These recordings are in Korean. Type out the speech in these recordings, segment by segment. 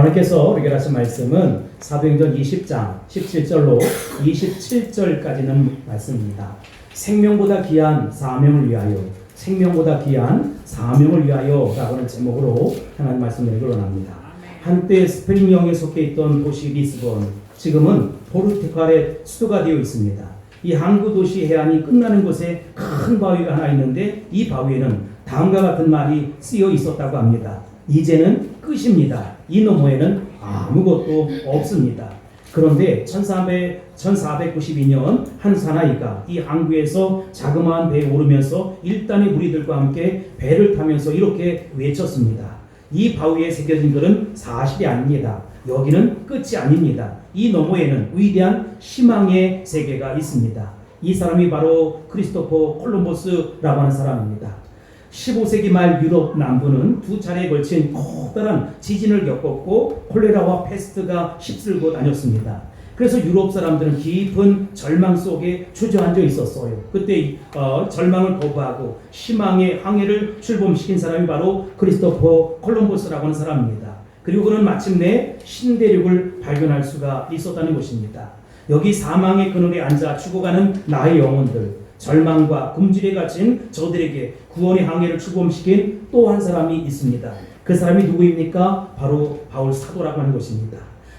하나님께서 우리에게 하신 말씀은 사도행전 20장 17절로 27절까지는 말씀입니다. 생명보다 귀한 사명을 위하여, 생명보다 귀한 사명을 위하여 라고는 제목으로 하나님 말씀을 읽어납니다. 한때 스페인령에 속해 있던 도시 리스본, 지금은 포르투갈의 수도가 되어 있습니다. 이 항구 도시 해안이 끝나는 곳에 큰 바위가 하나 있는데, 이 바위에는 다음과 같은 말이 쓰여 있었다고 합니다. 이제는 끝입니다. 이 너머에는 아무것도 없습니다. 그런데 1492년 한 사나이가 이 항구에서 자그마한 배에 오르면서 일단의 무리들과 함께 배를 타면서 이렇게 외쳤습니다. 이 바위에 새겨진 글은 사실이 아닙니다. 여기는 끝이 아닙니다. 이 너머에는 위대한 희망의 세계가 있습니다. 이 사람이 바로 크리스토퍼 콜럼버스라고 하는 사람입니다. 15세기 말 유럽 남부는 두 차례에 걸친 커다란 지진을 겪었고 콜레라와 패스트가 휩쓸고 다녔습니다. 그래서 유럽 사람들은 깊은 절망 속에 주저앉아 있었어요. 그때 절망을 거부하고 희망의 항해를 출범시킨 사람이 바로 크리스토퍼 콜럼버스라고 하는 사람입니다. 그리고 그는 마침내 신대륙을 발견할 수가 있었다는 것입니다. 여기 사망의 그늘에 앉아 죽어가는 나의 영혼들, 절망과 굶주려 갇힌 저들에게 구원의 항해를 출범시킨 또 한 사람이 있습니다. 그 사람이 누구입니까? 바로 바울 사도라고 하는 것입니다.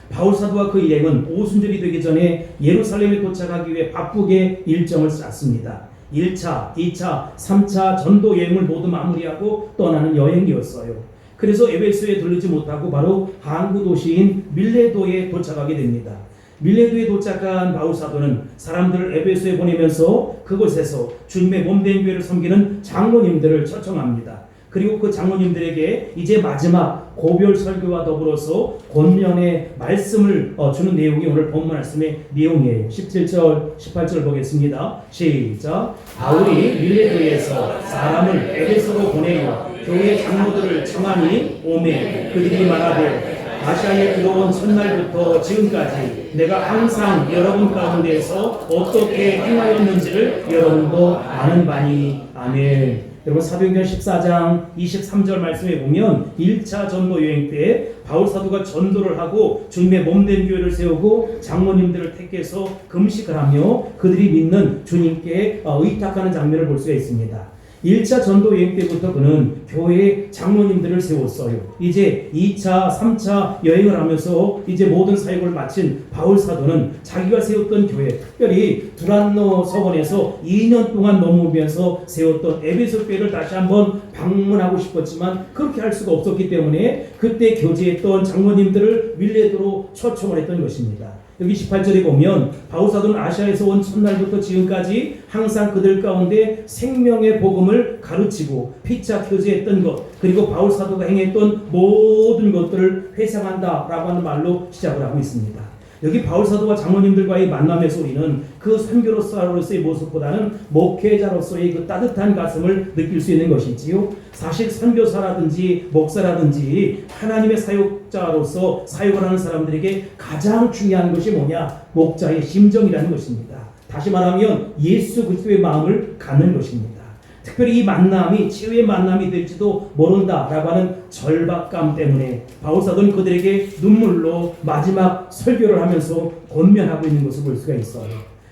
바울 사도와 그 일행은 오순절이 되기 전에 예루살렘에 도착하기 위해 바쁘게 일정을 짰습니다. 1차, 2차, 3차 전도 여행을 모두 마무리하고 떠나는 여행이었어요. 그래서 에베소에 들르지 못하고 바로 항구 도시인 밀레도에 도착하게 됩니다. 밀레도에 도착한 바울 사도는 사람들을 에베소에 보내면서 그곳에서 주님의 몸된 교회를 섬기는 장로님들을 초청합니다. 그리고 그 장로님들에게 이제 마지막 고별 설교와 더불어서 권면의 말씀을 주는 내용이 오늘 본문 말씀의 내용이에요. 17절, 18절 보겠습니다. 시작. 바울이 밀레도에서 사람을 에베소로 보내어 교회 장로들을 청하니 오매 그들이 말하되 아시아에 들어온 첫날부터 지금까지 내가 항상 여러분 가운데에서 어떻게 행하였는지를 여러분도 아는 바니. 아멘. 여러분 사도행전 14장 23절 말씀에 보면 1차 전도 여행 때 바울 사도가 전도를 하고 주님의 몸된 교회를 세우고 장로님들을 택해서 금식을 하며 그들이 믿는 주님께 의탁하는 장면을 볼 수가 있습니다. 1차 전도 여행 때부터 그는 교회의 장로님들을 세웠어요. 이제 2차, 3차 여행을 하면서 이제 모든 사역을 마친 바울 사도는 자기가 세웠던 교회, 특별히 두란노 서원에서 2년 동안 머무르면서 세웠던 에베소 교회를 다시 한번 방문하고 싶었지만 그렇게 할 수가 없었기 때문에 그때 교제했던 장로님들을 밀레도로 초청을 했던 것입니다. 여기 18절에 보면 바울 사도는 아시아에서 온 첫날부터 지금까지 항상 그들 가운데 생명의 복음을 가르치고 피차 교제했던 것, 그리고 바울 사도가 행했던 모든 것들을 회상한다라고 하는 말로 시작을 하고 있습니다. 여기 바울 사도와 장로님들과의 만남에서 우리는 그 선교로서의 모습보다는 목회자로서의 그 따뜻한 가슴을 느낄 수 있는 것이지요. 사실 선교사라든지 목사라든지 하나님의 사역자로서 사역을 하는 사람들에게 가장 중요한 것이 뭐냐? 목자의 심정이라는 것입니다. 다시 말하면 예수 그리스도의 마음을 갖는 것입니다. 특별히 이 만남이 치유의 만남이 될지도 모른다라고 하는 절박감 때문에 바울 사도는 그들에게 눈물로 마지막 설교를 하면서 권면하고 있는 것을 볼 수가 있어요.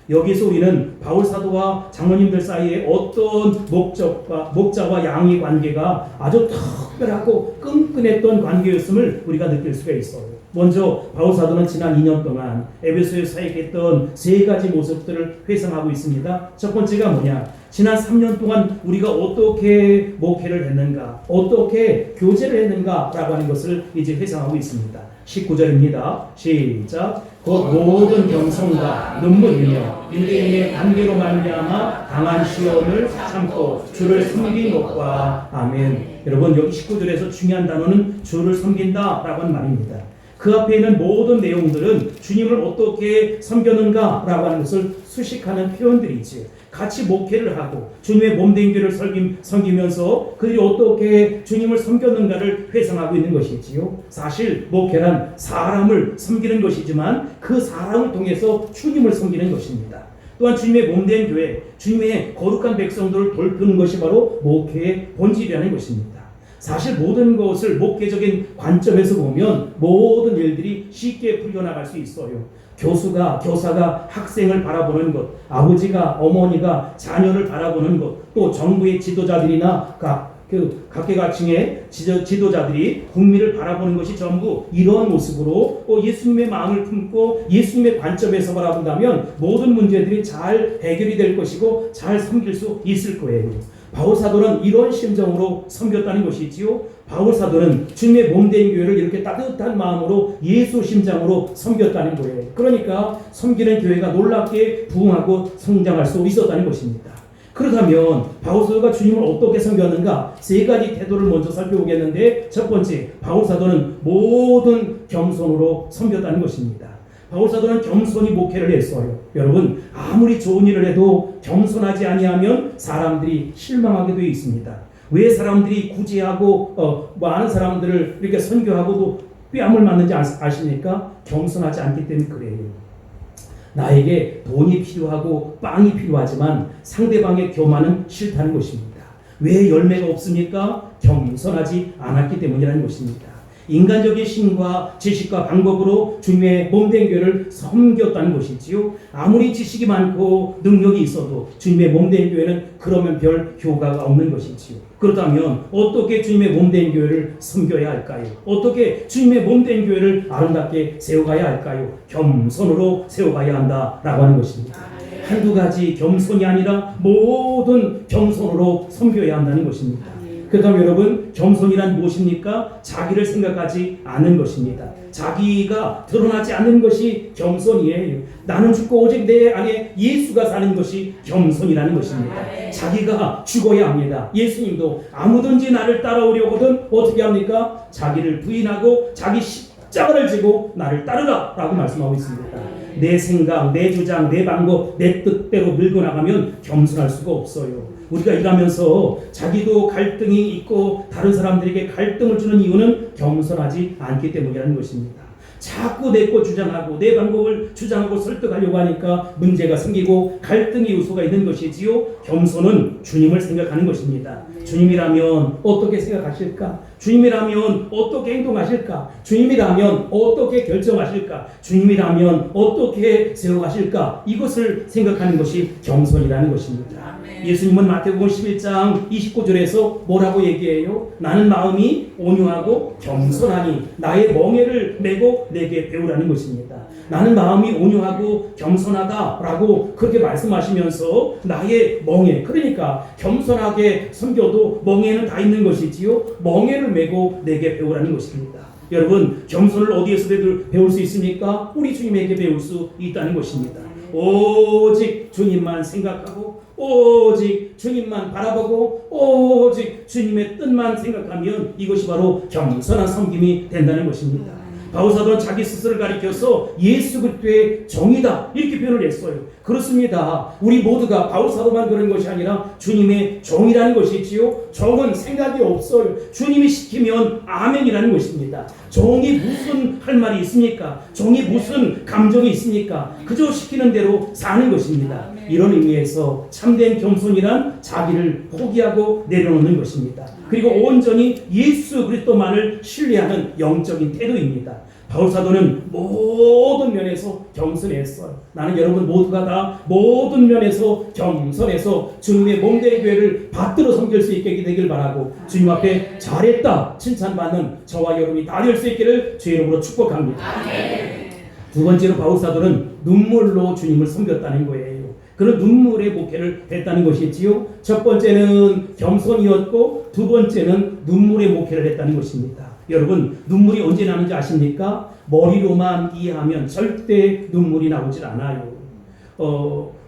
여기서 우리는 바울 사도와 장로님들 사이에 어떤 목자와 양의 관계가 아주 특별하고 끈끈했던 관계였음을 우리가 느낄 수가 있어요. 먼저 바울 사도는 지난 2년 동안 에베소에 사역했던 세 가지 모습들을 회상하고 있습니다. 첫 번째가 뭐냐? 지난 3년 동안 우리가 어떻게 목회를 했는가, 어떻게 교제를 했는가라고 하는 것을 이제 회상하고 있습니다. 19절입니다. 시작. 곧 모든 겸손과 눈물이며 인내의 관계로 말미암아 당한 시험을 참고 주를 섬긴 것과. 아멘. 여러분 여기 19절에서 중요한 단어는 주를 섬긴다라고 하는 말입니다. 그 앞에 있는 모든 내용들은 주님을 어떻게 섬겼는가라고 하는 것을 수식하는 표현들이지. 같이 목회를 하고 주님의 몸된 교회를 섬기면서 그들이 어떻게 주님을 섬겼는가를 회상하고 있는 것이지요. 사실 목회란 사람을 섬기는 것이지만 그 사람을 통해서 주님을 섬기는 것입니다. 또한 주님의 몸된 교회, 주님의 거룩한 백성들을 돌보는 것이 바로 목회의 본질이라는 것입니다. 사실 모든 것을 목회적인 관점에서 보면 모든 일들이 쉽게 풀려나갈 수 있어요. 교사가 학생을 바라보는 것, 아버지가 어머니가 자녀를 바라보는 것, 또 정부의 지도자들이나 각계각층의 지도자들이 국민을 바라보는 것이 전부 이러한 모습으로 예수님의 마음을 품고 예수님의 관점에서 바라본다면 모든 문제들이 잘 해결이 될 것이고 잘 섬길 수 있을 거예요. 바울사도는 이런 심정으로 섬겼다는 것이지요. 바울사도는 주님의 몸된 교회를 이렇게 따뜻한 마음으로 예수 심장으로 섬겼다는 거예요. 그러니까 섬기는 교회가 놀랍게 부흥하고 성장할 수 있었다는 것입니다. 그렇다면 바울사도가 주님을 어떻게 섬겼는가? 세 가지 태도를 먼저 살펴보겠는데, 첫 번째, 바울사도는 모든 겸손으로 섬겼다는 것입니다. 바울사도는 겸손히 목회를 했어요. 여러분, 아무리 좋은 일을 해도 겸손하지 아니하면 사람들이 실망하게 되어 있습니다. 왜 사람들이 구제하고 많은 사람들을 이렇게 선교하고도 뺨을 맞는지 아십니까? 겸손하지 않기 때문에 그래요. 나에게 돈이 필요하고 빵이 필요하지만 상대방의 교만은 싫다는 것입니다. 왜 열매가 없습니까? 겸손하지 않았기 때문이라는 것입니다. 인간적인 힘과 지식과 방법으로 주님의 몸된 교회를 섬겼다는 것이지요. 아무리 지식이 많고 능력이 있어도 주님의 몸된 교회는 그러면 별 효과가 없는 것이지요. 그렇다면 어떻게 주님의 몸된 교회를 섬겨야 할까요? 어떻게 주님의 몸된 교회를 아름답게 세워가야 할까요? 겸손으로 세워가야 한다라고 하는 것입니다. 한두 가지 겸손이 아니라 모든 겸손으로 섬겨야 한다는 것입니다. 그렇다면 여러분, 겸손이란 무엇입니까? 자기를 생각하지 않는 것입니다. 자기가 드러나지 않는 것이 겸손이에요. 나는 죽고 오직 내 안에 예수가 사는 것이 겸손이라는 것입니다. 자기가 죽어야 합니다. 예수님도 아무든지 나를 따라오려거든 어떻게 합니까? 자기를 부인하고 자기 십자가를 지고 나를 따르라 라고 말씀하고 있습니다. 내 생각, 내 주장, 내 방법, 내 뜻대로 밀고 나가면 겸손할 수가 없어요. 우리가 일하면서 자기도 갈등이 있고 다른 사람들에게 갈등을 주는 이유는 겸손하지 않기 때문이라는 것입니다. 자꾸 내 것 주장하고 내 방법을 주장하고 설득하려고 하니까 문제가 생기고 갈등의 요소가 있는 것이지요. 겸손은 주님을 생각하는 것입니다. 주님이라면 어떻게 생각하실까? 주님이라면 어떻게 행동하실까? 주님이라면 어떻게 결정하실까? 주님이라면 어떻게 세워가실까? 이것을 생각하는 것이 겸손이라는 것입니다. 예수님은 마태복음 11장 29절에서 뭐라고 얘기해요? 나는 마음이 온유하고 겸손하니 나의 멍에를 메고 내게 배우라는 것입니다. 나는 마음이 온유하고 겸손하다라고 그렇게 말씀하시면서 나의 멍에, 그러니까 겸손하게 섬겨도 멍에는 다 있는 것이지요. 멍에를 메고 내게 배우라는 것입니다. 여러분, 겸손을 어디에서 배울 수 있습니까? 우리 주님에게 배울 수 있다는 것입니다. 오직 주님만 생각하고 오직 주님만 바라보고 오직 주님의 뜻만 생각하면 이것이 바로 겸손한 섬김이 된다는 것입니다. 바울사도는 자기 스스로를 가리켜서 예수 그리스도의 종이다 이렇게 표현을 했어요. 그렇습니다. 우리 모두가 바울사도만 그런 것이 아니라 주님의 종이라는 것이지요. 종은 생각이 없어요. 주님이 시키면 아멘이라는 것입니다. 종이 무슨 할 말이 있습니까? 종이 무슨 감정이 있습니까? 그저 시키는 대로 사는 것입니다. 이런 의미에서 참된 겸손이란 자기를 포기하고 내려놓는 것입니다. 그리고 온전히 예수 그리스도만을 신뢰하는 영적인 태도입니다. 바울사도는 모든 면에서 겸손했어요. 나는 여러분 모두가 다 모든 면에서 겸손해서 주님의 몸된 교회를 받들어 섬길 수 있게 되길 바라고 주님 앞에 잘했다 칭찬받는 저와 여러분이 다 될 수 있기를 주의 이름으로 축복합니다. 두 번째로 바울사도는 눈물로 주님을 섬겼다는 거예요. 그런 눈물의 목회를 했다는 것이지요. 첫 번째는 겸손이었고 두 번째는 눈물의 목회를 했다는 것입니다. 여러분, 눈물이 언제 나는지 아십니까? 머리로만 이해하면 절대 눈물이 나오질 않아요.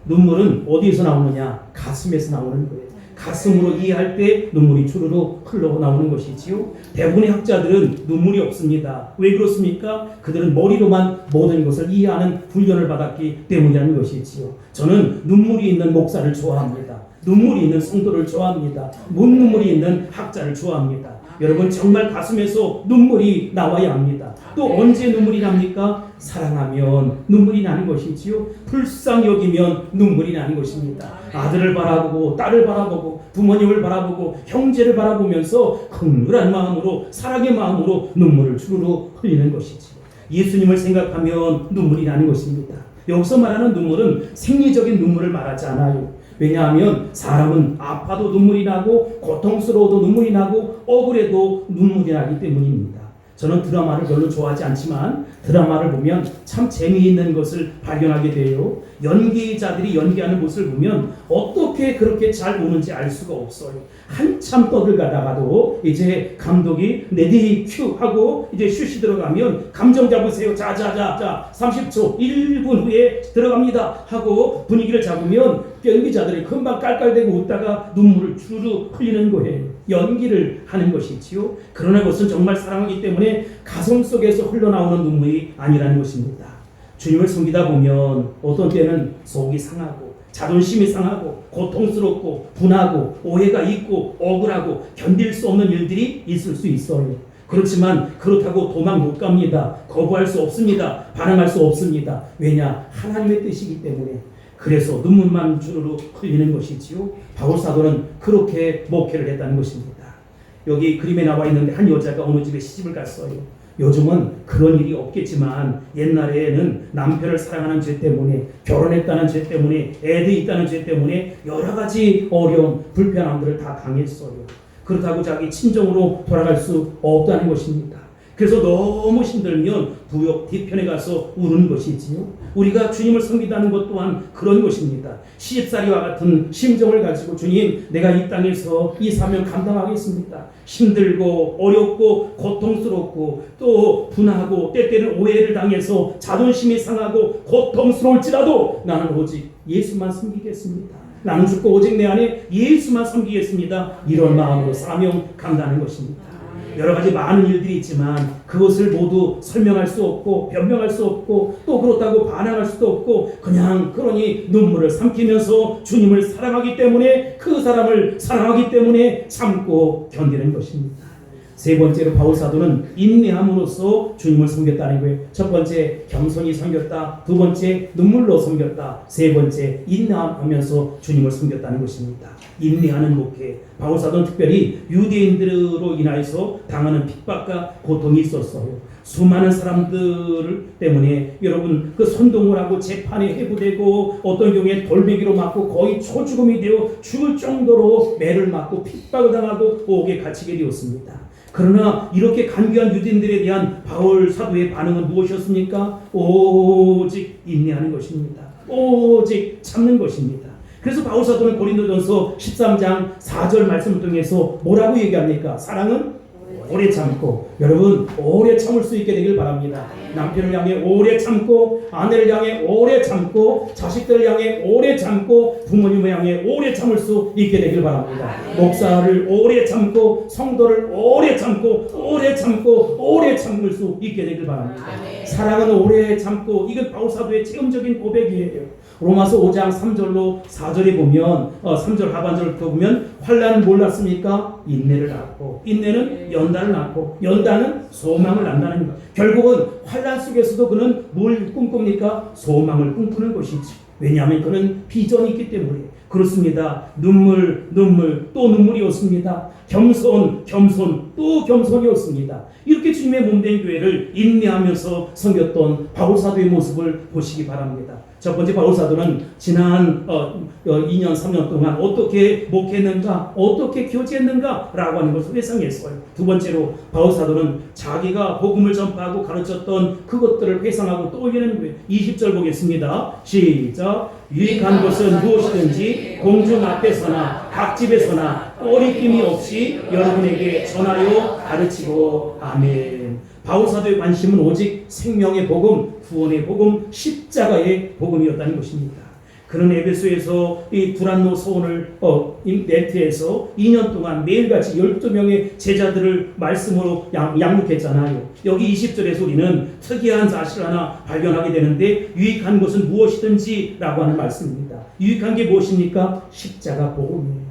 눈물은 어디에서 나오느냐? 가슴에서 나오는 거예요. 가슴으로 이해할 때 눈물이 주르륵 흘러나오는 것이지요. 대부분의 학자들은 눈물이 없습니다. 왜 그렇습니까? 그들은 머리로만 모든 것을 이해하는 훈련을 받았기 때문이라는 것이지요. 저는 눈물이 있는 목사를 좋아합니다. 눈물이 있는 성도를 좋아합니다. 눈물이 있는 학자를 좋아합니다. 여러분 정말 가슴에서 눈물이 나와야 합니다. 또 언제 눈물이 납니까? 사랑하면 눈물이 나는 것이지요. 불쌍히 여기면 눈물이 나는 것입니다. 아들을 바라보고 딸을 바라보고 부모님을 바라보고 형제를 바라보면서 극률한 마음으로 사랑의 마음으로 눈물을 주르르 흘리는 것이지요. 예수님을 생각하면 눈물이 나는 것입니다. 여기서 말하는 눈물은 생리적인 눈물을 말하지 않아요. 왜냐하면 사람은 아파도 눈물이 나고 고통스러워도 눈물이 나고 억울해도 눈물이 나기 때문입니다. 저는 드라마를 별로 좋아하지 않지만 드라마를 보면 참 재미있는 것을 발견하게 돼요. 연기자들이 연기하는 모습을 보면 어떻게 그렇게 잘 우는지 알 수가 없어요. 한참 떠들다가도 이제 감독이 레디 큐 하고 이제 슛이 들어가면 감정 잡으세요. 자 30초 1분 후에 들어갑니다 하고 분위기를 잡으면 연기자들이 금방 깔깔대고 웃다가 눈물을 주르르 흘리는 거예요. 연기를 하는 것이지요. 그러나 그것은 정말 사랑하기 때문에 가슴 속에서 흘러나오는 눈물이 아니라는 것입니다. 주님을 섬기다 보면 어떤 때는 속이 상하고 자존심이 상하고 고통스럽고 분하고 오해가 있고 억울하고 견딜 수 없는 일들이 있을 수 있어요. 그렇지만 그렇다고 도망 못 갑니다. 거부할 수 없습니다. 반항할 수 없습니다. 왜냐? 하나님의 뜻이기 때문에. 그래서 눈물만 주르르 흘리는 것이지요. 바울 사도는 그렇게 목회를 했다는 것입니다. 여기 그림에 나와 있는데 한 여자가 어느 집에 시집을 갔어요. 요즘은 그런 일이 없겠지만 옛날에는 남편을 사랑하는 죄 때문에 결혼했다는 죄 때문에 애들이 있다는 죄 때문에 여러 가지 어려움 불편함들을 다 당했어요. 그렇다고 자기 친정으로 돌아갈 수 없다는 것입니다. 그래서 너무 힘들면 부엌 뒤편에 가서 우는 것이지요. 우리가 주님을 섬기다는 것 또한 그런 것입니다. 시집살이와 같은 심정을 가지고 주님, 내가 이 땅에서 이 사명 감당하겠습니다. 힘들고 어렵고 고통스럽고 또 분하고 때때는 오해를 당해서 자존심이 상하고 고통스러울지라도 나는 오직 예수만 섬기겠습니다. 나는 죽고 오직 내 안에 예수만 섬기겠습니다. 이런 마음으로 사명 감당하는 것입니다. 여러 가지 많은 일들이 있지만 그것을 모두 설명할 수 없고 변명할 수 없고 또 그렇다고 반항할 수도 없고 그냥 그러니 눈물을 삼키면서 주님을 사랑하기 때문에 그 사람을 사랑하기 때문에 참고 견디는 것입니다. 세 번째로 바울 사도는 인내함으로써 주님을 섬겼다는 거예요. 첫 번째 겸손히 섬겼다. 두 번째 눈물로 섬겼다. 세 번째 인내하면서 주님을 섬겼다는 것입니다. 인내하는 목회. 바울 사도는 특별히 유대인들로 인하여서 당하는 핍박과 고통이 있었어요. 수많은 사람들 때문에 여러분 그 선동을 하고 재판에 회부되고 어떤 경우에 돌베기로 맞고 거의 초죽음이 되어 죽을 정도로 매를 맞고 핍박을 당하고 옥에 갇히게 되었습니다. 그러나 이렇게 간교한 유대인들에 대한 바울 사도의 반응은 무엇이었습니까? 오직 인내하는 것입니다. 오직 참는 것입니다. 그래서 바울 사도는 고린도전서 13장 4절 말씀을 통해서 뭐라고 얘기합니까? 사랑은 오래 참고, 여러분 오래 참을 수 있게 되길 바랍니다. 남편을 향해 오래 참고, 아내를 향해 오래 참고, 자식들을 향해 오래 참고, 부모님을 향해 오래 참을 수 있게 되길 바랍니다. 목사를 오래 참고, 성도를 오래 참고, 오래 참고, 오래 참을 수 있게 되길 바랍니다. 사랑은 오래 참고, 이건 바울 사도의 체험적인 고백이에요. 로마서 5장 3절로 4절에 보면 3절 하반절부터 보면 환난은 뭘 낳습니까? 인내를 낳고, 인내는 연단을 낳고, 연단은 소망을 낳는다는 것. 결국은 환난 속에서도 그는 뭘 꿈꿉니까? 소망을 꿈꾸는 것이지. 왜냐하면 그는 비전이 있기 때문에. 그렇습니다. 눈물 또 눈물이었습니다. 겸손 또 겸손이었습니다. 이렇게 주님의 몸된 교회를 인내하면서 섬겼던 바울 사도의 모습을 보시기 바랍니다. 첫 번째 바울 사도는 지난 2년 3년 동안 어떻게 목했는가, 어떻게 교제했는가 라고 하는 것을 회상했어요. 두 번째로 바울 사도는 자기가 복음을 전파하고 가르쳤던 그것들을 회상하고 떠올리는 거예요. 20절 보겠습니다. 시작. 유익한 것은 무엇이든지 공중 앞에서나 각집에서나 꺼리낌이 없이 여러분에게 전하여 가르치고. 아멘. 바울 사도의 관심은 오직 생명의 복음, 구원의 복음, 십자가의 복음이었다는 것입니다. 그는 에베소에서 이 두란노 서원을 네트에서 2년 동안 매일같이 12명의 제자들을 말씀으로 양육했잖아요. 여기 20절에서 우리는 특이한 사실 하나 발견하게 되는데, 유익한 것은 무엇이든지 라고 하는 말씀입니다. 유익한 게 무엇입니까? 십자가 복음이에요.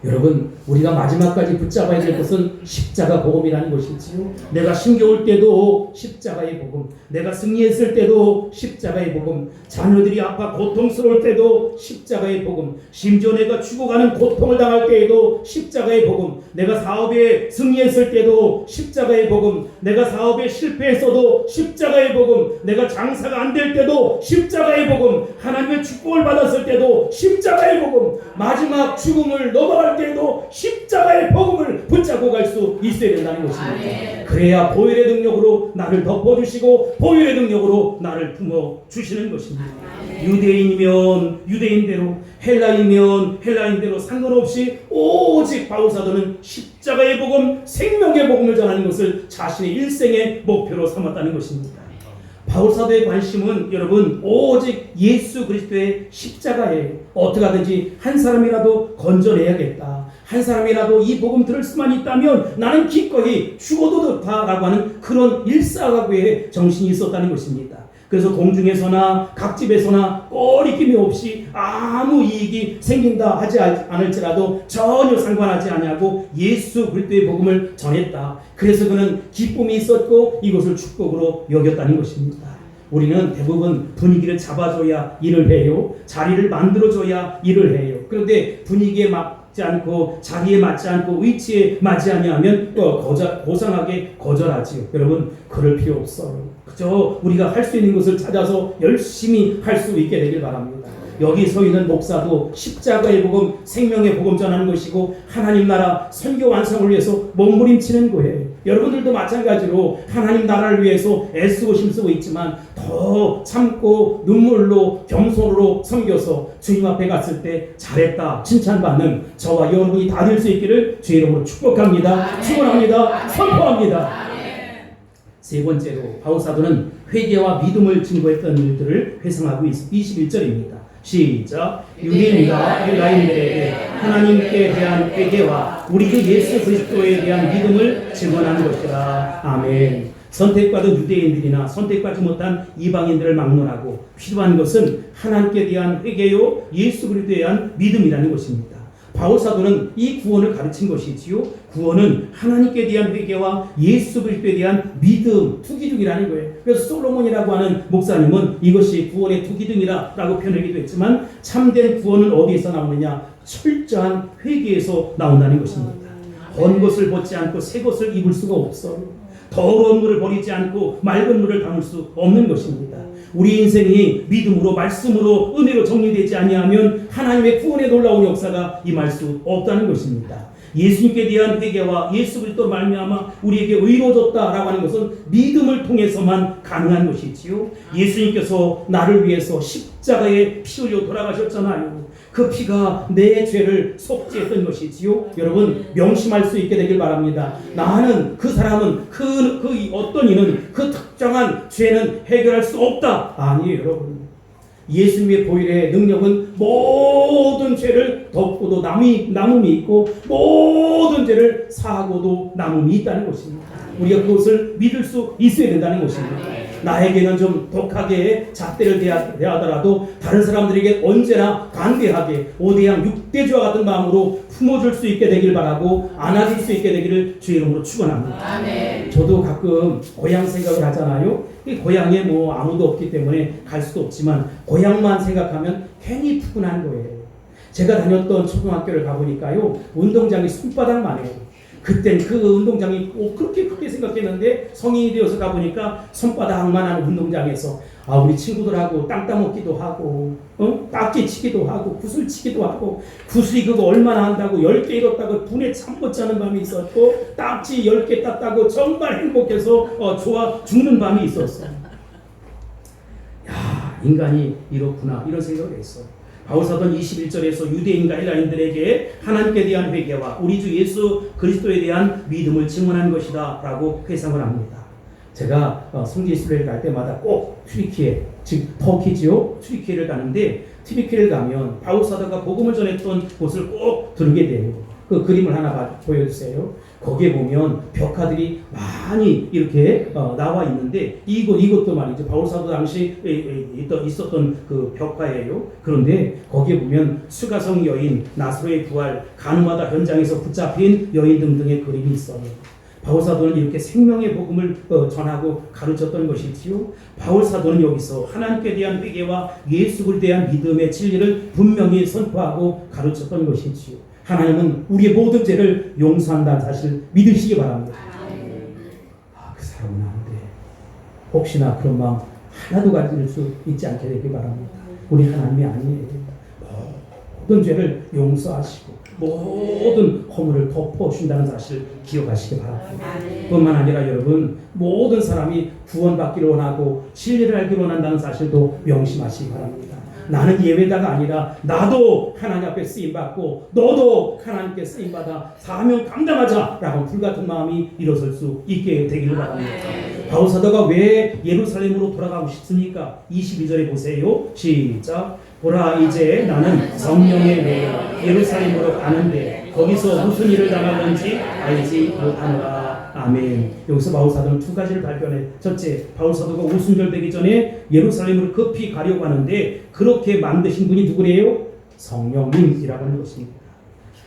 여러분, 우리가 마지막까지 붙잡아야 될 것은 십자가 복음이라는 것이지요. 내가 힘겨울 때도 십자가의 복음, 내가 승리했을 때도 십자가의 복음, 자녀들이 아파 고통스러울 때도 십자가의 복음, 심지어 내가 죽어가는 고통을 당할 때에도 십자가의 복음, 내가 사업에 승리했을 때도 십자가의 복음, 내가 사업에 실패했어도 십자가의 복음, 내가 장사가 안 될 때도 십자가의 복음, 하나님의 축복을 받았을 때도 십자가의 복음, 마지막 죽음을 넘어갈 때에도 십자가의 복음을 붙잡고 갈 수 있어야 된다는 것입니다. 그래야 보혈의 능력으로 나를 덮어주시고 보혈의 능력으로 나를 품어주시는 것입니다. 유대인이면 유대인대로, 헬라인이면 헬라인대로 상관없이 오직 바울사도는 십자가의 복음, 생명의 복음을 전하는 것을 자신의 일생의 목표로 삼았다는 것입니다. 바울사도의 관심은 여러분 오직 예수 그리스도의 십자가에 어떻게 하든지 한 사람이라도 건져내야겠다, 한 사람이라도 이 복음 들을 수만 있다면 나는 기꺼이 죽어도 좋다라고 하는 그런 일사각오의 정신이 있었다는 것입니다. 그래서 공중에서나 각집에서나 꺼리낌이 없이 아무 이익이 생긴다 하지 않을지라도 전혀 상관하지 아니하고 예수 그리스도의 복음을 전했다. 그래서 그는 기쁨이 있었고 이것을 축복으로 여겼다는 것입니다. 우리는 대부분 분위기를 잡아줘야 일을 해요. 자리를 만들어줘야 일을 해요. 그런데 분위기에 맞지 않고 자리에 맞지 않고 위치에 맞지 아니하면 고상하게 거절하지요. 여러분, 그럴 필요 없어요. 그저 우리가 할 수 있는 것을 찾아서 열심히 할 수 있게 되길 바랍니다. 여기 서 있는 목사도 십자가의 복음, 생명의 복음 전하는 것이고 하나님 나라 선교 완성을 위해서 몸부림치는 거예요. 여러분들도 마찬가지로 하나님 나라를 위해서 애쓰고 힘쓰고 있지만 더 참고 눈물로 겸손으로 섬겨서 주님 앞에 갔을 때 잘했다 칭찬받는 저와 여러분이 다 될 수 있기를 주의 이름으로 축복합니다. 축원합니다. 선포합니다. 세 번째로 바울사도는 회개와 믿음을 증거했던 일들을 회상하고 있습니다. 21절입니다. 시작. 유대인과 헬라인들에게 하나님께 대한 회개와 우리 주 예수 그리스도에 대한 믿음을 증언하는 것이라. 아멘. 선택받은 유대인들이나 선택받지 못한 이방인들을 막론하고 필요한 것은 하나님께 대한 회개요 예수 그리스도에 대한 믿음이라는 것입니다. 바울사도는 이 구원을 가르친 것이지요. 구원은 하나님께 대한 회개와 예수 그리스도에 대한 믿음, 투기둥이라는 거예요. 그래서 솔로몬이라고 하는 목사님은 이것이 구원의 투기둥이라고 표현하기도 했지만 참된 구원은 어디에서 나오느냐? 철저한 회개에서 나온다는 것입니다. 번 것을 벗지 않고 새 것을 입을 수가 없어요. 더러운 물을 버리지 않고 맑은 물을 담을 수 없는 것입니다. 우리 인생이 믿음으로 말씀으로 은혜로 정리되지 아니하면 하나님의 구원의 놀라운 역사가 임할 수 없다는 것입니다. 예수님께 대한 회개와 예수 그리스도로 말미암아 우리에게 의로워졌다라고 하는 것은 믿음을 통해서만 가능한 것이지요. 예수님께서 나를 위해서 십자가에 피 흘려 돌아가셨잖아요. 그 피가 내 죄를 속죄했던 것이지요. 여러분 명심할 수 있게 되길 바랍니다. 나는 그 사람은 그 어떤 이는 그 특정한 죄는 해결할 수 없다. 아니에요, 여러분. 예수님의 보혈의 능력은 모든 죄를 덮고도 남음이 있고 모든 죄를 사하고도 남음이 있다는 것입니다. 우리가 그것을 믿을 수 있어야 된다는 것입니다. 나에게는 좀 독하게 잣대를 대하더라도 다른 사람들에게 언제나 간대하게 5대양 6대주와 같은 마음으로 품어줄 수 있게 되길 바라고 안아줄 수 있게 되기를 주의 이름으로 축원합니다. 아멘. 저도 가끔 고향 생각을 하잖아요. 이 고향에 뭐 아무도 없기 때문에 갈 수도 없지만 고향만 생각하면 괜히 푸근한 거예요. 제가 다녔던 초등학교를 가보니까요, 운동장이 손바닥만 해요. 그땐 그 운동장이 그렇게 크게 생각했는데 성인이 되어서 가보니까 손바닥만한 운동장에서 우리 친구들하고 땅 따먹기도 하고 딱지 치기도 하고 구슬 치기도 하고 구슬이 그거 얼마나 한다고 10개 잃었다고 분에 잠 못 자는 밤이 있었고 딱지 10개 땄다고 정말 행복해서 좋아 죽는 밤이 있었어. 야, 인간이 이렇구나 이런 생각을 했어. 바울사도는 21절에서 유대인과 헬라인들에게 하나님께 대한 회개와 우리 주 예수 그리스도에 대한 믿음을 증언한 것이다 라고 회상을 합니다. 제가 성지 이스라엘 갈 때마다 꼭 튀르키예, 즉 터키지요. 튀르키예를 가는데 튀르키예를 가면 바울사도가 복음을 전했던 곳을 꼭 들게 돼요. 그 그림을 하나 보여주세요. 거기에 보면 벽화들이 많이 이렇게 나와 있는데 이것도 말이죠. 바울 사도 당시 있었던 그 벽화예요. 그런데 거기에 보면 수가성 여인, 나사로의 부활, 가늠하다 현장에서 붙잡힌 여인 등등의 그림이 있어요. 바울 사도는 이렇게 생명의 복음을 전하고 가르쳤던 것이지요. 바울 사도는 여기서 하나님께 대한 회개와 예수를 대한 믿음의 진리를 분명히 선포하고 가르쳤던 것이지요. 하나님은 우리의 모든 죄를 용서한다는 사실을 믿으시기 바랍니다. 그 사람은 안 돼. 혹시나 그런 마음 하나도 가질 수 있지 않게 되길 바랍니다. 우리 하나님이 아니에요. 모든 죄를 용서하시고 모든 허물을 덮어준다는 사실을 기억하시기 바랍니다. 뿐만 아니라 여러분, 모든 사람이 구원받기를 원하고 진리를 알기를 원한다는 사실도 명심하시기 바랍니다. 나는 예외다가 아니라 나도 하나님 앞에 쓰임받고 너도 하나님께 쓰임받아 사명 감당하자라고 불같은 마음이 일어설 수 있게 되기를 바랍니다. 바울 사도가 왜 예루살렘으로 돌아가고 싶습니까? 22절에 보세요. 시작. 보라, 이제 나는 성령의 외로 예루살렘으로 가는데 거기서 무슨 일을 당하는지 알지 못하노라. 아멘. 여기서 바울 사도는 두 가지를 발견해. 첫째, 바울 사도가 오순절되기 전에 예루살렘으로 급히 가려고 하는데 그렇게 만드신 분이 누구래요? 성령님이라고 하는 것입니다.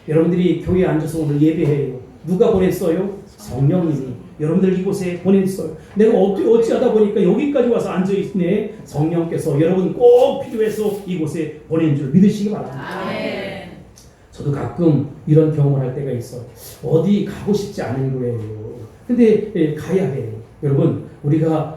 여러분들이 교회에 앉아서 오늘 예배해요. 누가 보냈어요? 성령님이 여러분들 이곳에 보냈어요. 내가 어찌하다 보니까 여기까지 와서 앉아있네. 성령께서 여러분 꼭 필요해서 이곳에 보낸 줄 믿으시기 바랍니다. 아멘. 저도 가끔 이런 경험을 할 때가 있어요. 어디 가고 싶지 않은 거예요. 근데 가야 해요. 여러분,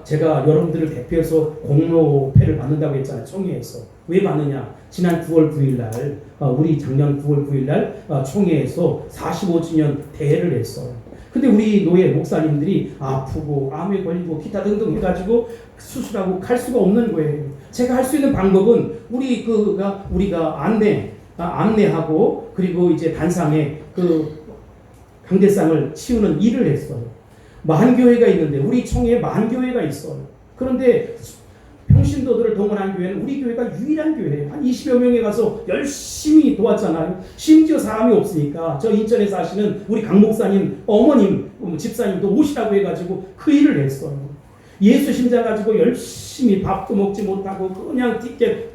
제가 여러분들을 대표해서 공로패를 받는다고 했잖아요. 총회에서. 왜 받느냐? 지난 9월 9일 날, 우리 작년 9월 9일 날 총회에서 45주년 대회를 했어요. 근데 우리 노예 목사님들이 아프고 암에 걸리고 기타 등등 해가지고 수술하고 갈 수가 없는 거예요. 제가 할 수 있는 방법은 우리가 안내하고 그리고 이제 단상에 그 강대상을 치우는 일을 했어요. 만교회가 있는데 우리 총회에 만교회가 있어요. 그런데 평신도들을 동원한 교회는 우리 교회가 유일한 교회예요. 한 20여 명에 가서 열심히 도왔잖아요. 심지어 사람이 없으니까 저 인천에 사시는 우리 강 목사님 어머님 집사님도 오시라고 해가지고 그 일을 했어요. 예수 심자 가지고 열심히 밥도 먹지 못하고 그냥 티켓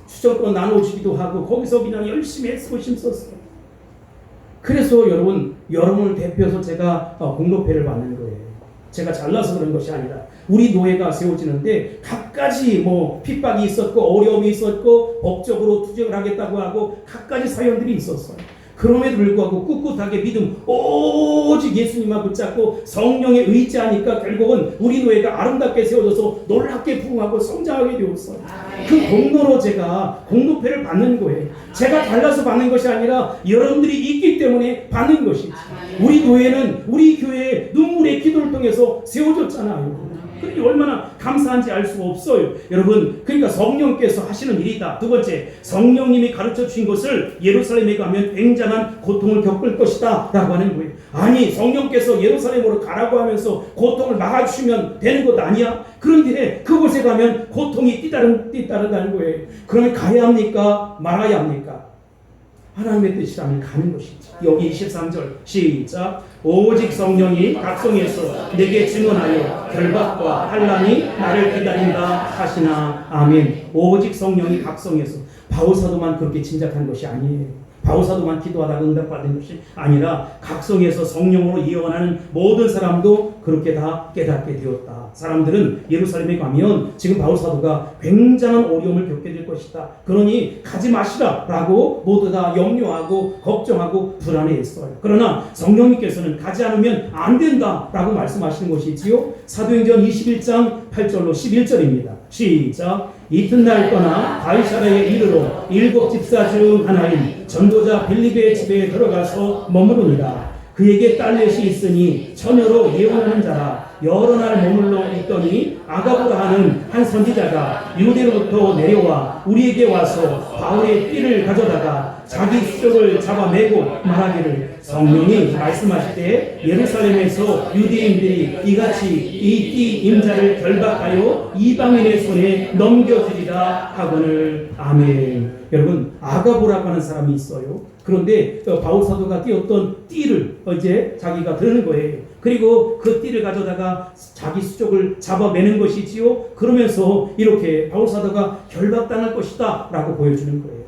추천권 나눠주기도 하고 거기서 그냥 열심히 애쓰고 힘썼어요. 그래서 여러분을 대표해서 제가 공로패를 받는 거예요. 제가 잘나서 그런 것이 아니라 우리 노예가 세워지는데 갖가지 핍박이 있었고 어려움이 있었고 법적으로 투쟁을 하겠다고 하고 갖가지 사연들이 있었어요. 그럼에도 불구하고 꿋꿋하게 믿음 오직 예수님만 붙잡고 성령에 의지하니까 결국은 우리 노예가 아름답게 세워져서 놀랍게 부흥하고 성장하게 되었어요. 그 공로로 제가 공로패를 받는 거예요. 제가 잘나서 받는 것이 아니라 여러분들이 있기 때문에 받는 것이지. 우리 노예는 우리 교회의 눈물의 기도를 통해서 세워졌잖아요. 그러니 얼마나 감사한지 알 수가 없어요. 여러분, 그러니까 성령께서 하시는 일이다. 두 번째, 성령님이 가르쳐 주신 것을 예루살렘에 가면 굉장한 고통을 겪을 것이다 라고 하는 거예요. 아니, 성령께서 예루살렘으로 가라고 하면서 고통을 막아주시면 되는 것 아니야? 그런데 그곳에 가면 고통이 뒤따른다는 거예요. 그러면 가야 합니까? 말아야 합니까? 하나님의 뜻이라면 가는 것이죠. 여기 23절 시작. 오직 성령이 각성에서 내게 증언하여 결박과 환난이 나를 기다린다 하시나. 아멘. 오직 성령이 각성에서. 바울 사도만 그렇게 짐작한 것이 아니에요. 바울 사도만 기도하다가 응답받은 것이 아니라 각성에서 성령으로 예언하는 모든 사람도 그렇게 다 깨닫게 되었다. 사람들은 예루살렘에 가면 지금 바울 사도가 굉장한 어려움을 겪게 될 것이다. 그러니 가지 마시라 라고 모두 다 염려하고 걱정하고 불안해했어요. 그러나 성령님께서는 가지 않으면 안 된다 라고 말씀하시는 것이지요. 사도행전 21장 8절로 11절입니다. 시작. 이튿날 떠나 바이사라에 이르러 7 집사 중 하나인 전도자 빌립의 집에 들어가서 머무르니라. 그에게 딸넷이 있으니 처녀로 예언하는 자라. 여러 날 머물러 있더니 아가보라 하는 한 선지자가 유대로부터 내려와 우리에게 와서 바울의 띠를 가져다가 자기 수족을 잡아매고 말하기를 성령이 말씀하실 때 예루살렘에서 유대인들이 이같이 이 띠 임자를 결박하여 이방인의 손에 넘겨주리라 하거늘. 아멘. 여러분, 아가보라고 하는 사람이 있어요. 그런데 바울 사도가 띄었던 띠를 이제 자기가 드는 거예요. 그리고 그 띠를 가져다가 자기 수족을 잡아매는 것이지요. 그러면서 이렇게 바울 사도가 결박당할 것이다 라고 보여주는 거예요.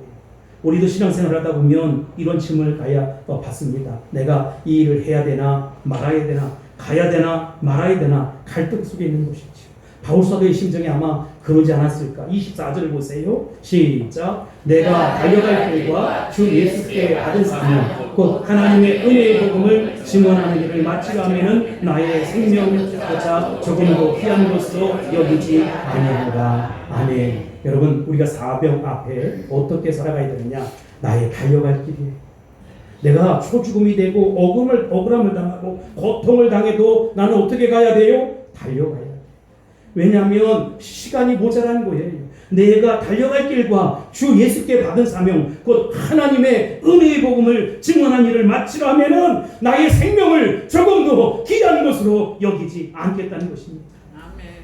우리도 신앙생활을 하다 보면 이런 질문을 받습니다. 내가 이 일을 해야 되나 말아야 되나, 가야 되나 말아야 되나, 갈등 속에 있는 것이죠. 바울 사도의 심정이 아마 그러지 않았을까. 24절을 보세요. 시작. 내가 달려갈 길과 주 예수께 받은 사명 곧 하나님의 은혜의 복음을 증언하는 일을 마치려 하면은 나의 생명조차 조금도 귀한 것으로 여기지 아니하노라. 아멘. 여러분, 우리가 사명 앞에 어떻게 살아가야 되느냐? 나의 달려갈 길이에요. 내가 초죽음이 되고 억울함을 당하고 고통을 당해도 나는 어떻게 가야 돼요? 달려가야 돼요. 왜냐하면 시간이 모자란 거예요. 내가 달려갈 길과 주 예수께 받은 사명 곧 하나님의 은혜의 복음을 증언한 일을 마치려 하면은 나의 생명을 조금도 귀한 것으로 여기지 않겠다는 것입니다.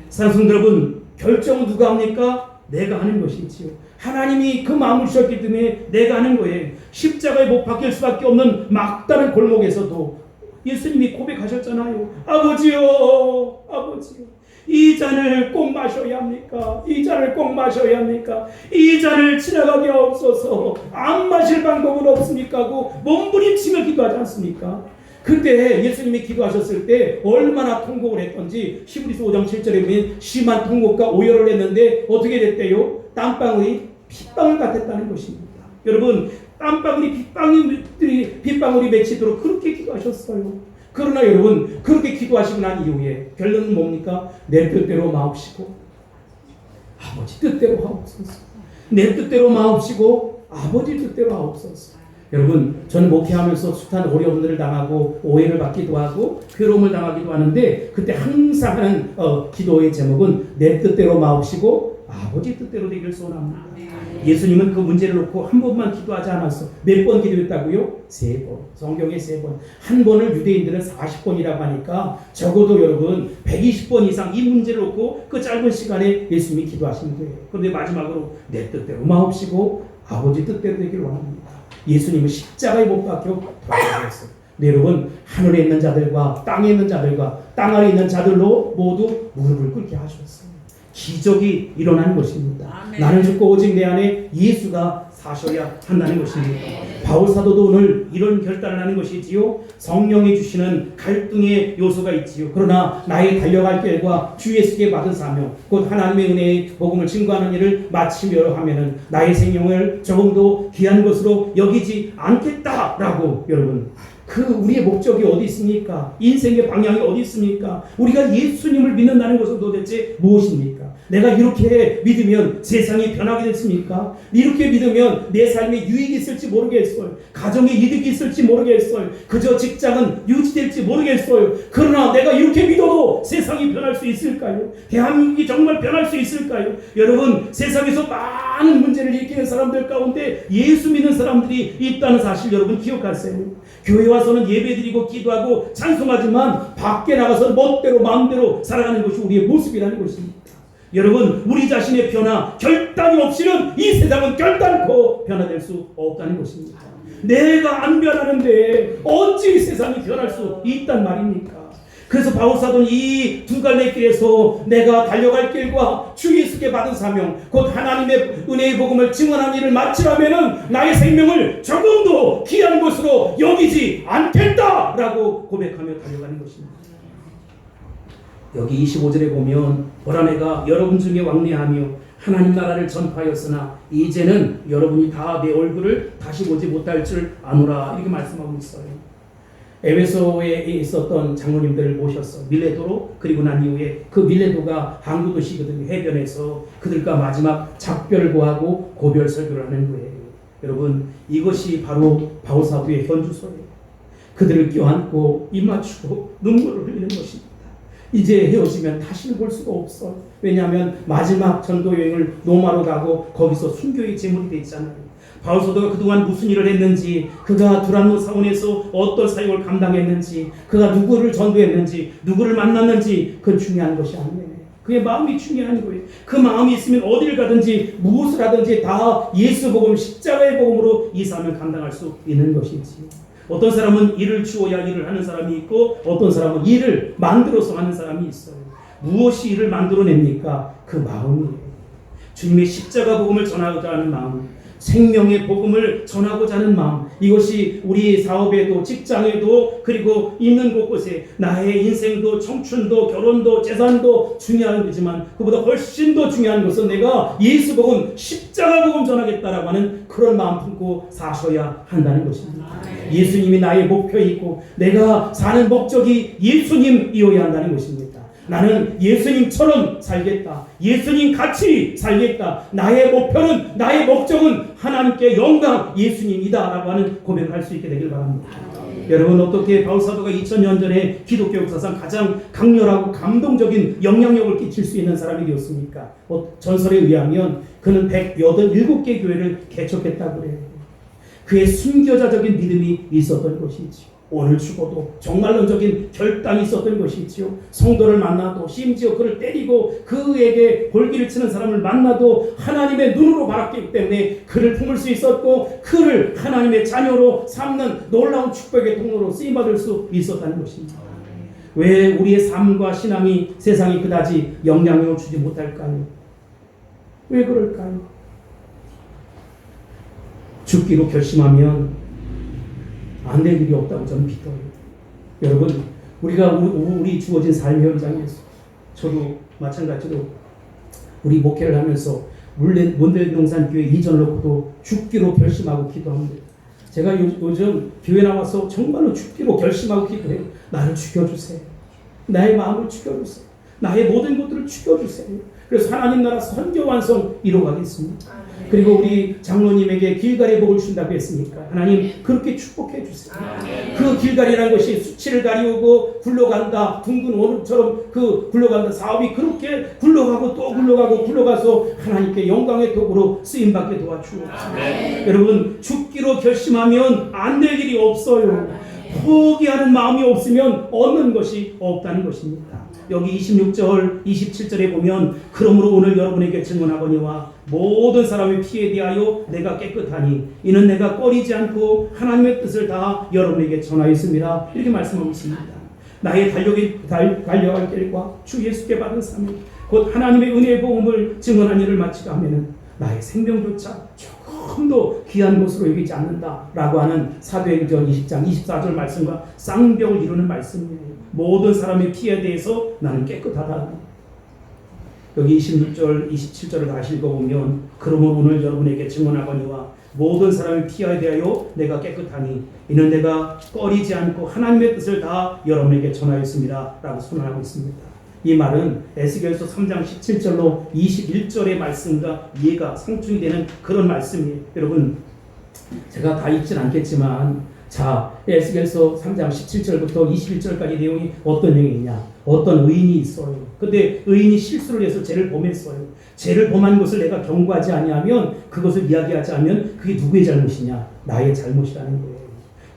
사랑하는 여러분, 결정은 누가 합니까? 내가 하는 것이지요. 하나님이 그 마음을 주셨기 때문에 내가 하는 거예요. 십자가에 못 박힐 수밖에 없는 막다른 골목에서도 예수님이 고백하셨잖아요. 아버지요, 아버지요, 이 잔을 꼭 마셔야 합니까? 이 잔을 꼭 마셔야 합니까? 이 잔을 지나가게 없어서 안 마실 방법은 없습니까? 하고 몸부림치며 기도하지 않습니까? 그때 예수님이 기도하셨을 때 얼마나 통곡을 했던지 히브리서 5장 7절에 보면 심한 통곡과 오열을 했는데 어떻게 됐대요? 땀방울이 핏방울 같았다는 것입니다. 여러분, 땀방울이 빗방울이 맺히도록 그렇게 기도하셨어요. 그러나 여러분, 그렇게 기도하시고 난 이후에 결론은 뭡니까? 내 뜻대로 마옵시고 아버지 뜻대로 하옵소서. 내 뜻대로 마옵시고 아버지 뜻대로 하옵소서. 여러분, 저는 목회하면서 숱한 어려움들을 당하고 오해를 받기도 하고 괴로움을 당하기도 하는데 그때 항상 하는 기도의 제목은 내 뜻대로 마옵시고 아버지 뜻대로 되기를 소원합니다. 예수님은 그 문제를 놓고 한 번만 기도하지 않았어. 몇 번 기도했다고요? 3번. 성경에 3번. 한 번을 유대인들은 40번이라고 하니까 적어도 여러분 120번 이상 이 문제를 놓고 그 짧은 시간에 예수님이 기도하신 거예요. 그런데 마지막으로 내 뜻대로 마옵시고 아버지 뜻대로 되기를 원합니다. 예수님은 십자가에 못 박혀 돌아가셨어요. 네, 여러분, 하늘에 있는 자들과 땅에 있는 자들과 땅 아래 있는 자들로 모두 무릎을 꿇게 하셨어요. 기적이 일어나는 것입니다. 아멘. 나는 죽고 오직 내 안에 예수가 사셔야 한다는 것입니다. 바울 사도도 오늘 이런 결단을 하는 것이지요. 성령이 주시는 갈등의 요소가 있지요. 그러나 나의 달려갈 길과 주 예수께 받은 사명 곧 하나님의 은혜의 복음을 증거하는 일을 마치려 하면은 나의 생명을 조금도 귀한 것으로 여기지 않겠다라고 여러분, 우리의 목적이 어디 있습니까? 인생의 방향이 어디 있습니까? 우리가 예수님을 믿는다는 것은 도대체 무엇입니까? 내가 이렇게 믿으면 세상이 변하게 됐습니까? 이렇게 믿으면 내 삶에 유익이 있을지 모르겠어요. 가정에 이득이 있을지 모르겠어요. 그저 직장은 유지될지 모르겠어요. 그러나 내가 이렇게 믿어도 세상이 변할 수 있을까요? 대한민국이 정말 변할 수 있을까요? 여러분, 세상에서 많은 문제를 일으키는 사람들 가운데 예수 믿는 사람들이 있다는 사실 여러분 기억하세요. 교회 와서는 예배드리고 기도하고 찬송하지만 밖에 나가서 멋대로 마음대로 살아가는 것이 우리의 모습이라는 것입니다. 여러분, 우리 자신의 변화, 결단이 없이는 이 세상은 결단코 변화될 수 없다는 것입니다. 내가 안 변하는데 어찌 세상이 변할 수 있단 말입니까? 그래서 바울사도는 이 두 갈래 길에서 내가 달려갈 길과 주 예수께 받은 사명 곧 하나님의 은혜의 복음을 증언하는 일을 마치려면은 나의 생명을 조금도 귀한 것으로 여기지 않겠다라고 고백하며 달려가는 것입니다. 여기 25절에 보면 보라내가 여러분 중에 왕래하며 하나님 나라를 전파하였으나 이제는 여러분이 다 내 얼굴을 다시 보지 못할 줄 아노라 이렇게 말씀하고 있어요. 에베소에 있었던 장로님들을 모셨어. 밀레도로. 그리고 난 이후에 그 밀레도가 항구 도시거든요. 해변에서 그들과 마지막 작별을 고하고 고별 설교를 하는 거예요. 여러분, 이것이 바로 바울사도의 현주소예요. 그들을 껴안고 입 맞추고 눈물을 흘리는 것입니다. 이제 헤어지면 다시는 볼 수가 없어. 왜냐하면 마지막 전도 여행을 로마로 가고 거기서 순교의 제물이 돼 있잖아요. 바울 사도가 그동안 무슨 일을 했는지, 그가 두란노 사원에서 어떤 사역을 감당했는지, 그가 누구를 전도했는지, 누구를 만났는지, 그건 중요한 것이 아니에요. 그의 마음이 중요한 거예요. 그 마음이 있으면 어디를 가든지 무엇을 하든지 다 예수 복음, 십자가의 복음으로 이 삶을 감당할 수 있는 것이지. 어떤 사람은 일을 주어야 일을 하는 사람이 있고, 어떤 사람은 일을 만들어서 하는 사람이 있어요. 무엇이 일을 만들어냅니까? 그 마음이에요. 주님의 십자가 복음을 전하고자 하는 마음, 생명의 복음을 전하고자 하는 마음, 이것이 우리 사업에도 직장에도 그리고 있는 곳곳에 나의 인생도 청춘도 결혼도 재산도 중요한 거지만 그보다 훨씬 더 중요한 것은 내가 예수 복음, 십자가 복음 전하겠다라고 하는 그런 마음 품고 사셔야 한다는 것입니다. 예수님이 나의 목표이고 내가 사는 목적이 예수님이어야 한다는 것입니다. 나는 예수님처럼 살겠다. 예수님 같이 살겠다. 나의 목표는, 나의 목적은 하나님께 영광 예수님이다 라고 하는 고백을 할 수 있게 되길 바랍니다. 여러분, 어떻게 바울 사도가 2000년 전에 기독교 역사상 가장 강렬하고 감동적인 영향력을 끼칠 수 있는 사람이 되었습니까? 전설에 의하면 그는 187개 교회를 개척했다고 그래요. 그의 순교자적인 믿음이 있었던 것이지요. 오늘 죽어도 정말론적인 결단이 있었던 것이지요. 성도를 만나도 심지어 그를 때리고 그에게 볼기를 치는 사람을 만나도 하나님의 눈으로 바랐기 때문에 그를 품을 수 있었고 그를 하나님의 자녀로 삼는 놀라운 축복의 통로로 쓰임받을 수 있었다는 것입니다. 왜 우리의 삶과 신앙이 세상이 그다지 영향력을 주지 못할까요? 왜 그럴까요? 죽기로 결심하면 안 될 일이 없다고 저는 믿어요. 여러분, 우리가 우리 주어진 삶의 현장에서 저도 마찬가지로 우리 목회를 하면서 문대동산 교회 이전을 놓고도 죽기로 결심하고 기도합니다. 제가 요즘 교회 나와서 정말로 죽기로 결심하고 기도해요. 나를 죽여주세요. 나의 마음을 죽여주세요. 나의 모든 것들을 죽여주세요. 그래서 하나님 나라 선교 완성 이루어가겠습니다. 그리고 우리 장로님에게 길갈의 복을 준다고 했으니까 하나님 그렇게 축복해 주세요. 그 길갈이라는 것이 수치를 가리우고 굴러간다, 둥근 오름처럼 그 굴러간다 사업이 그렇게 굴러가고 또 굴러가서 하나님께 영광의 도구로 쓰임받게 도와주옵소서. 여러분, 죽기로 결심하면 안 될 일이 없어요. 포기하는 마음이 없으면 얻는 것이 없다는 것입니다. 여기 26절, 27절에 보면 그러므로 오늘 여러분에게 증언하거니와 모든 사람의 피에 대하여 내가 깨끗하니 이는 내가 꺼리지 않고 하나님의 뜻을 다 여러분에게 전하였습니다. 이렇게 말씀하고 있습니다. 나의 달려갈 길과 주 예수께 받은 삶, 곧 하나님의 은혜의 복음을 증언한 일을 마치가 하면은 나의 생명조차 조금도 귀한 것으로 여기지 않는다라고 하는 사도행전 20장 24절 말씀과 쌍벽을 이루는 말씀이에요. 모든 사람의 피에 대해서 나는 깨끗하다. 여기 26절, 27절을 다시 읽어보면 그러므로 오늘 여러분에게 증언하거니와 모든 사람의 피에 대하여 내가 깨끗하니 이는 내가 꺼리지 않고 하나님의 뜻을 다 여러분에게 전하였습니다 라고 선언하고 있습니다. 이 말은 에스겔서 3장 17절로 21절의 말씀과 이해가 상충이 되는 그런 말씀이에요. 여러분, 제가 다 읽진 않겠지만 자, 에스겔서 3장 17절부터 21절까지 내용이 어떤 내용이냐? 어떤 의인이 있어요. 근데 의인이 실수를 해서 죄를 범했어요. 죄를 범한 것을 내가 경고하지 아니하면, 그것을 이야기하지 않으면 그게 누구의 잘못이냐? 나의 잘못이라는 거예요.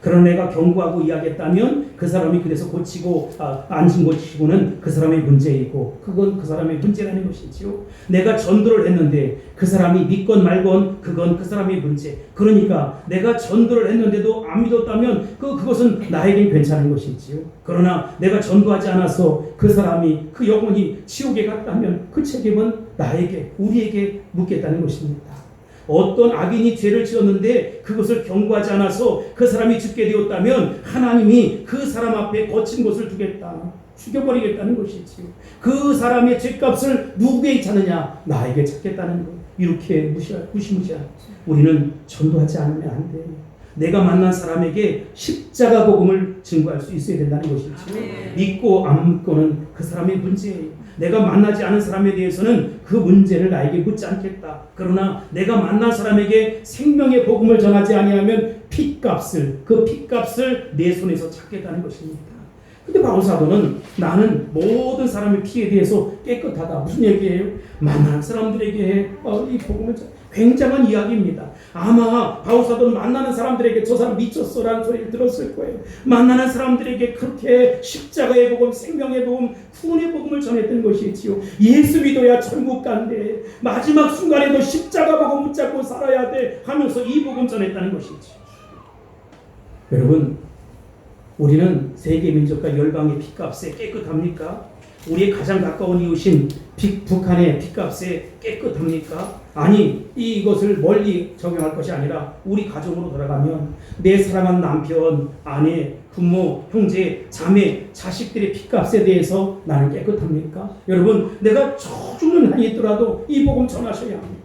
그런 애가 경고하고 이야기했다면 그 사람이 그래서 고치고 안 고치고는 그 사람의 문제이고 그건 그 사람의 문제라는 것이지요. 내가 전도를 했는데 그 사람이 믿건 말건 그건 그 사람의 문제. 그러니까 내가 전도를 했는데도 안 믿었다면 그것은 나에겐 괜찮은 것이지요. 그러나 내가 전도하지 않아서 그 사람이 그 영혼이 지옥에 갔다면 그 책임은 나에게, 우리에게 묻겠다는 것입니다. 어떤 악인이 죄를 지었는데 그것을 경고하지 않아서 그 사람이 죽게 되었다면 하나님이 그 사람 앞에 거친 것을 두겠다, 죽여버리겠다는 것이지요. 그 사람의 죄값을 누구에게 찾느냐? 나에게 찾겠다는 것. 이렇게 무시무시한 우리는 전도하지 않으면 안 돼요. 내가 만난 사람에게 십자가 복음을 증거할 수 있어야 된다는 것이지요. 믿고 안 믿고는 그 사람의 문제예요. 내가 만나지 않은 사람에 대해서는 그 문제를 나에게 묻지 않겠다. 그러나 내가 만난 사람에게 생명의 복음을 전하지 아니하면 그 핏값을 내 손에서 찾겠다는 것입니다. 근데 바울 사도는 나는 모든 사람의 피에 대해서 깨끗하다. 무슨 얘기예요? 만나는 사람들에게 이 복음을 굉장한 이야기입니다. 아마 바울 사도는 만나는 사람들에게 저 사람 미쳤어라는 소리를 들었을 거예요. 만나는 사람들에게 그렇게 십자가의 복음, 생명의 복음, 구원의 복음을 전했던 것이지요. 예수 믿어야 천국 간대. 마지막 순간에도 십자가 복음 붙잡고 살아야 돼 하면서 이 복음 전했다는 것이지. 여러분, 우리는 세계 민족과 열방의 핏값에 깨끗합니까? 우리의 가장 가까운 이웃인 북한의 핏값에 깨끗합니까? 아니, 이것을 멀리 적용할 것이 아니라 우리 가정으로 돌아가면 내 사랑하는 남편, 아내, 부모, 형제, 자매, 자식들의 핏값에 대해서 나는 깨끗합니까? 여러분, 내가 죽는 한이 있더라도 이 복음 전하셔야 합니다.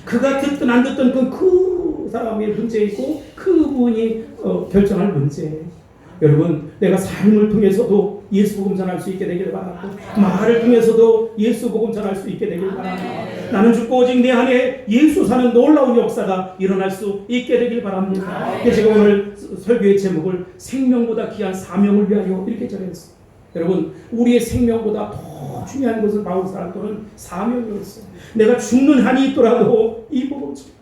그가 듣든 안 듣든 그 사람의 문제이고 그분이 결정할 문제예요. 여러분, 내가 삶을 통해서도 예수 복음 전할 수 있게 되기를 바라고, 말을 통해서도 예수 복음 전할 수 있게 되기를 바랍니다. 나는 죽고 오직 내 안에 예수 사는 놀라운 역사가 일어날 수 있게 되길 바랍니다. 그래서 제가 오늘 설교의 제목을 생명보다 귀한 사명을 위하여 이렇게 정했어요. 여러분, 우리의 생명보다 더 중요한 것은 바울 사도는 사명이었어요. 내가 죽는 한이 있더라도 이 복음 전하겠다.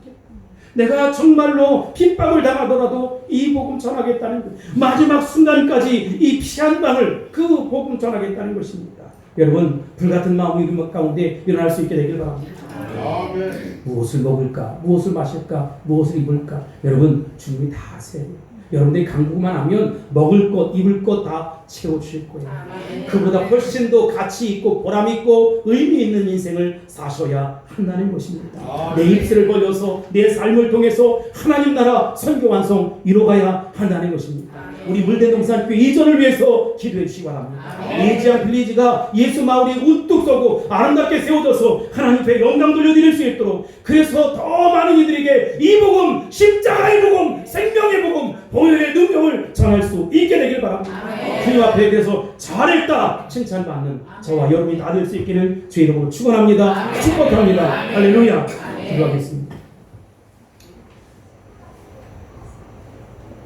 내가 정말로 핍박을 당하더라도 이 복음 전하겠다는 것. 마지막 순간까지 이 피 한 방울 그 복음 전하겠다는 것입니다. 여러분, 불같은 마음이 우리 가운데 일어날 수 있게 되길 바랍니다. 아멘. 무엇을 먹을까? 무엇을 마실까? 무엇을 입을까? 여러분, 주님이 다 아세요. 여러분들이 간구만 하면 먹을 것, 입을 것 다 채워주실 거예요. 아멘. 그보다 훨씬 더 가치 있고 보람 있고 의미 있는 인생을 사셔야 한다는 것입니다. 아멘. 내 입술을 벌려서 내 삶을 통해서 하나님 나라 선교 완성 이뤄가야 한다는 것입니다. 아멘. 우리 물대동산교회 이전을 위해서 기도해 주시기 바랍니다. 예지양 빌리지가 예수 마을이 우뚝 서고 아름답게 세워져서 하나님 앞에 영광 돌려드릴 수 있도록, 그래서 더 많은 이들에게 이 복음, 십자가의 복음, 생명의 복음, 보혈의 능력을 전할 수 있게 되길 바랍니다. 주님 앞에 대해서 잘했다 칭찬받는 저와 여러분이 다 될 수 있기를 주의 이름으로 축원합니다. 축복합니다. 할렐루야. 기도하겠습니다.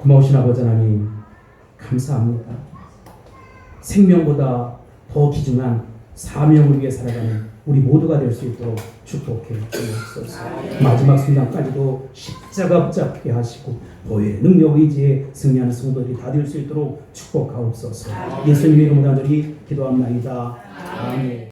고마우신 아버지 하나님, 감사합니다. 생명보다 더 귀중한 사명을 위해 살아가는 우리 모두가 될 수 있도록 축복해 주옵소서. 마지막 순간까지도 십자가 붙잡게 하시고 보혈의 능력 의지에 승리하는 성도들이 다 될 수 있도록 축복하옵소서. 예수님의 이름으로 간절히 기도합니다. 아멘.